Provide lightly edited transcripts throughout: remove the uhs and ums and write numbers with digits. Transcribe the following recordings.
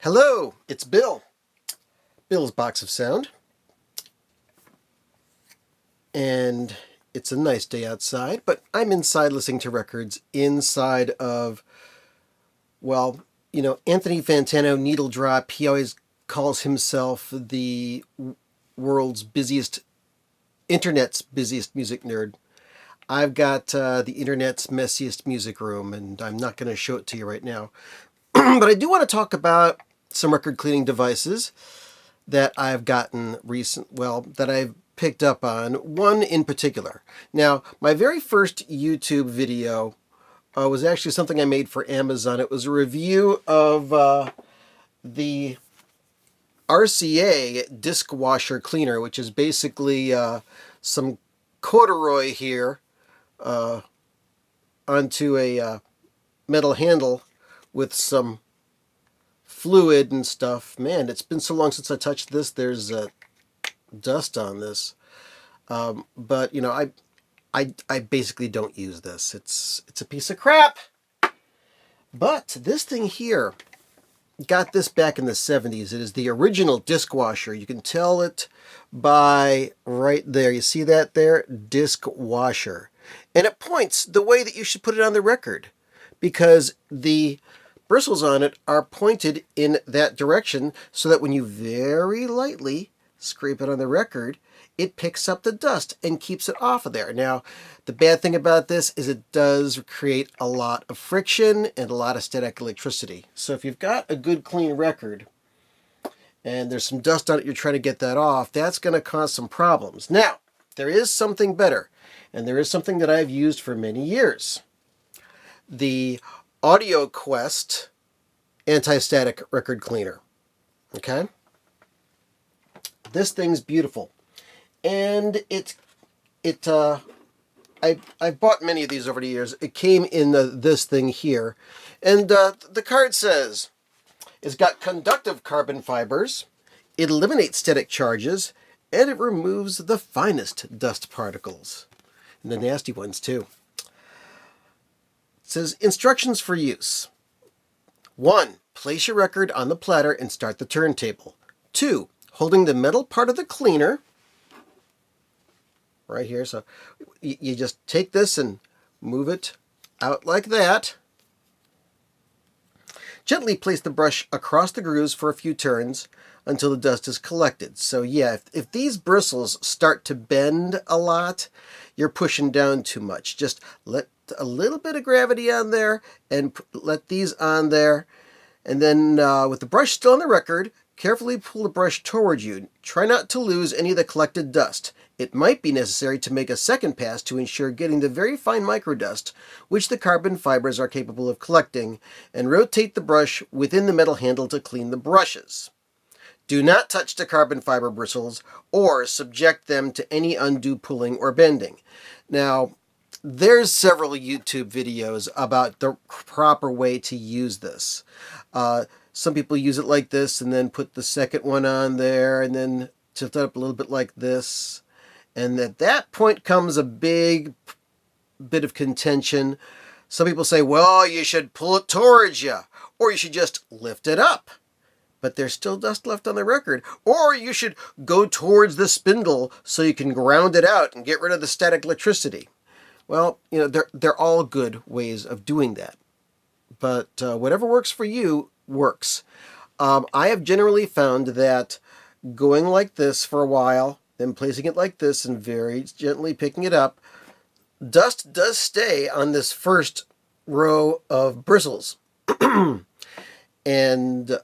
Hello, it's Bill. Bill's Box of Sound. And it's a nice day outside, but I'm inside listening to records inside of, Anthony Fantano, Needle Drop. He always calls himself the world's internet's busiest music nerd. I've got the internet's messiest music room, and I'm not going to show it to you right now. But I do want to talk about some record cleaning devices that I've gotten that I've picked up on, one in particular. Now, my very first YouTube video was actually something I made for Amazon. It was a review of the RCA disc washer cleaner, which is basically some corduroy here onto a metal handle with some fluid and stuff. Man, it's been so long since I touched this. There's dust on this. But I basically don't use this. It's a piece of crap. But this thing here, got this back in the 70s. It is the original disc washer. You can tell it by right there. You see that there? Disc washer. And it points the way that you should put it on the record, because the bristles on it are pointed in that direction so that when you very lightly scrape it on the record, it picks up the dust and keeps it off of there. Now, the bad thing about this is it does create a lot of friction and a lot of static electricity. So if you've got a good clean record and there's some dust on it, you're trying to get that off, that's going to cause some problems. Now, there is something better, and there is something that I've used for many years. The Audioquest anti-static record cleaner. Okay? This thing's beautiful. And I've bought many of these over the years. It came in this thing here. And the card says, it's got conductive carbon fibers, it eliminates static charges, and it removes the finest dust particles. And the nasty ones, too. It says, instructions for use. 1. Place your record on the platter and start the turntable. 2. Holding the metal part of the cleaner, right here. So you just take this and move it out like that. Gently place the brush across the grooves for a few turns until the dust is collected. So yeah, if these bristles start to bend a lot, you're pushing down too much. Just let a little bit of gravity on there and let these on there. And then with the brush still on the record, carefully pull the brush towards you. Try not to lose any of the collected dust. It might be necessary to make a second pass to ensure getting the very fine microdust, which the carbon fibers are capable of collecting, and rotate the brush within the metal handle to clean the brushes. Do not touch the carbon fiber bristles or subject them to any undue pulling or bending. Now, there's several YouTube videos about the proper way to use this. Some people use it like this and then put the second one on there and then tilt it up a little bit like this. And at that point comes a big bit of contention. Some people say, well, you should pull it towards you, or you should just lift it up. But there's still dust left on the record. Or you should go towards the spindle so you can ground it out and get rid of the static electricity. Well, they're all good ways of doing that. But whatever works for you works. I have generally found that going like this for a while, then placing it like this and very gently picking it up, dust does stay on this first row of bristles. And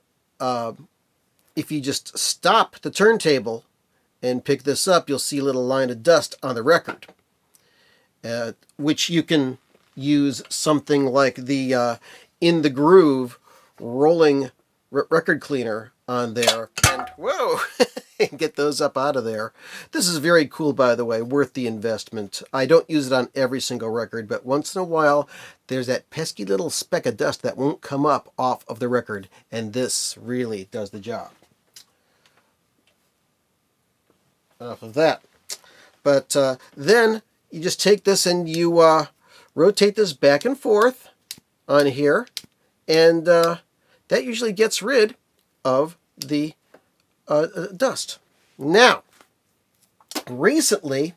if you just stop the turntable and pick this up, you'll see a little line of dust on the record, which you can use something like the In the Groove rolling record cleaner on there, and whoa, and get those up out of there. This is very cool, by the way, worth the investment. I don't use it on every single record, but once in a while, there's that pesky little speck of dust that won't come up off of the record, and this really does the job. Enough of that. But then you just take this and you rotate this back and forth on here, and that usually gets rid of the dust. Now, recently,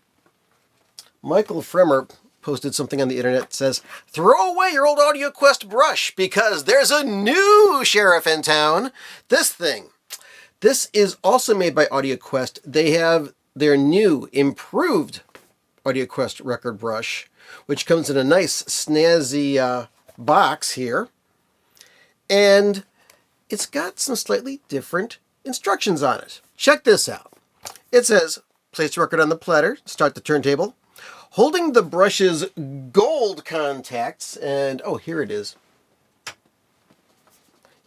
Michael Fremer posted something on the internet that says, throw away your old Audioquest brush because there's a new sheriff in town. This thing. This is also made by Audioquest. They have their new, improved Audioquest record brush, which comes in a nice, snazzy box here. And it's got some slightly different instructions on it. Check this out. It says, place the record on the platter, start the turntable, holding the brush's gold contacts, and oh, here it is.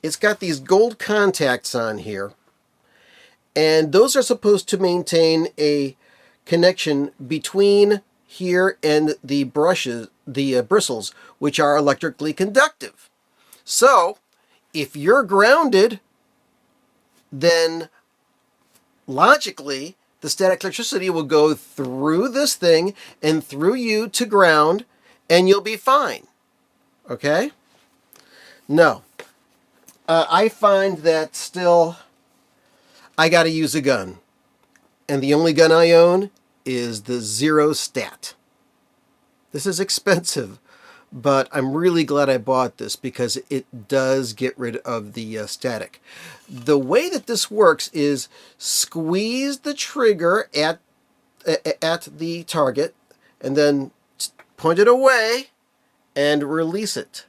It's got these gold contacts on here, and those are supposed to maintain a connection between here and the brushes, the bristles, which are electrically conductive. So, if you're grounded, then logically, the static electricity will go through this thing and through you to ground, and you'll be fine. Okay? No. I find that still, I got to use a gun. And the only gun I own is the Zero Stat. This is expensive, but I'm really glad I bought this because it does get rid of the static. The way that this works is squeeze the trigger at the target and then point it away and release it.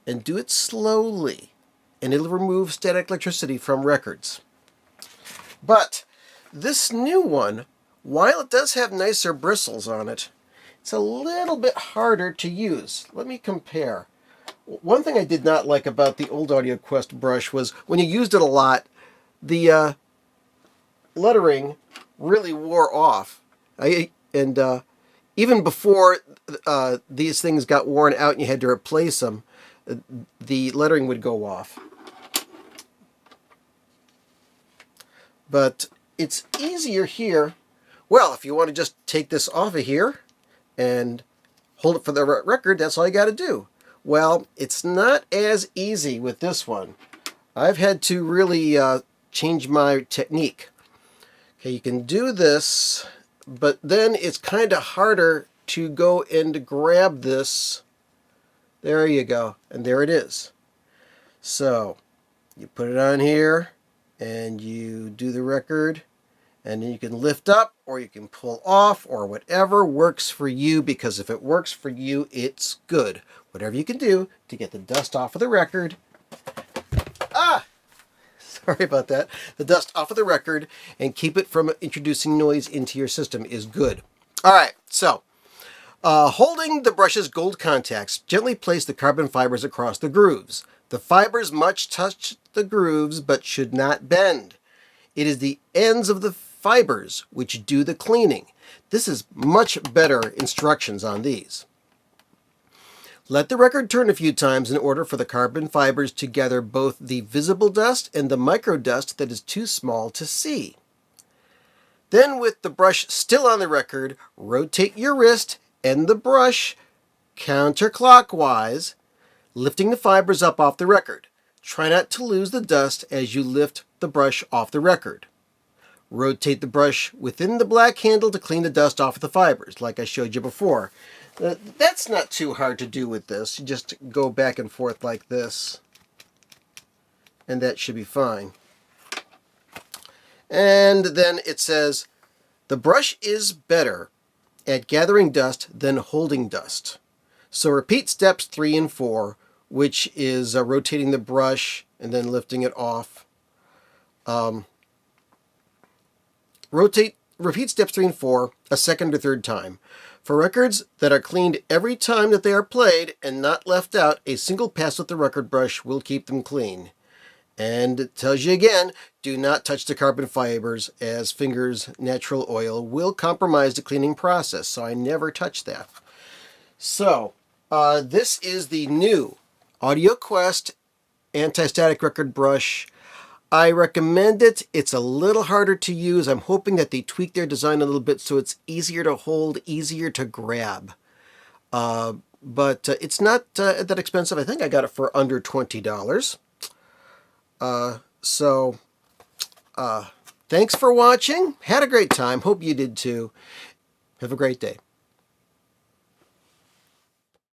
And do it slowly, and it'll remove static electricity from records. But this new one, while it does have nicer bristles on it, it's a little bit harder to use. Let me compare. One thing I did not like about the old Audioquest brush was when you used it a lot, the lettering really wore off. Even before these things got worn out and you had to replace them, the lettering would go off. But it's easier here. Well, if you want to just take this off of here and hold it for the record, that's all you got to do. Well, it's not as easy with this one. I've had to really change my technique. Okay, you can do this, but then it's kind of harder to go and grab this. There you go, and there it is. So, you put it on here, and you do the record, and then you can lift up, or you can pull off, or whatever works for you, because if it works for you, it's good. Whatever you can do to get the dust off of the record. Sorry about that. The dust off of the record and keep it from introducing noise into your system is good. All right, so holding the brush's gold contacts, gently place the carbon fibers across the grooves. The fibers much touch the grooves but should not bend. It is the ends of the fibers which do the cleaning. This is much better instructions on these. Let the record turn a few times in order for the carbon fibers to gather both the visible dust and the microdust that is too small to see. Then, with the brush still on the record, rotate your wrist and the brush counterclockwise, lifting the fibers up off the record. Try not to lose the dust as you lift the brush off the record. Rotate the brush within the black handle to clean the dust off of the fibers, like I showed you before. That's not too hard to do with this. You just go back and forth like this, and that should be fine. And then it says, the brush is better at gathering dust than holding dust. So repeat steps 3 and 4, which is rotating the brush and then lifting it off. Repeat steps 3 and 4 a second or third time. For records that are cleaned every time that they are played and not left out, a single pass with the record brush will keep them clean. And it tells you again, do not touch the carbon fibers, as fingers' natural oil will compromise the cleaning process, so I never touch that. So, this is the new Audioquest anti-static record brush. I recommend it. It's a little harder to use. I'm hoping that they tweak their design a little bit so it's easier to hold, easier to grab. But it's not that expensive. I think I got it for under $20. So, thanks for watching. Had a great time. Hope you did too. Have a great day.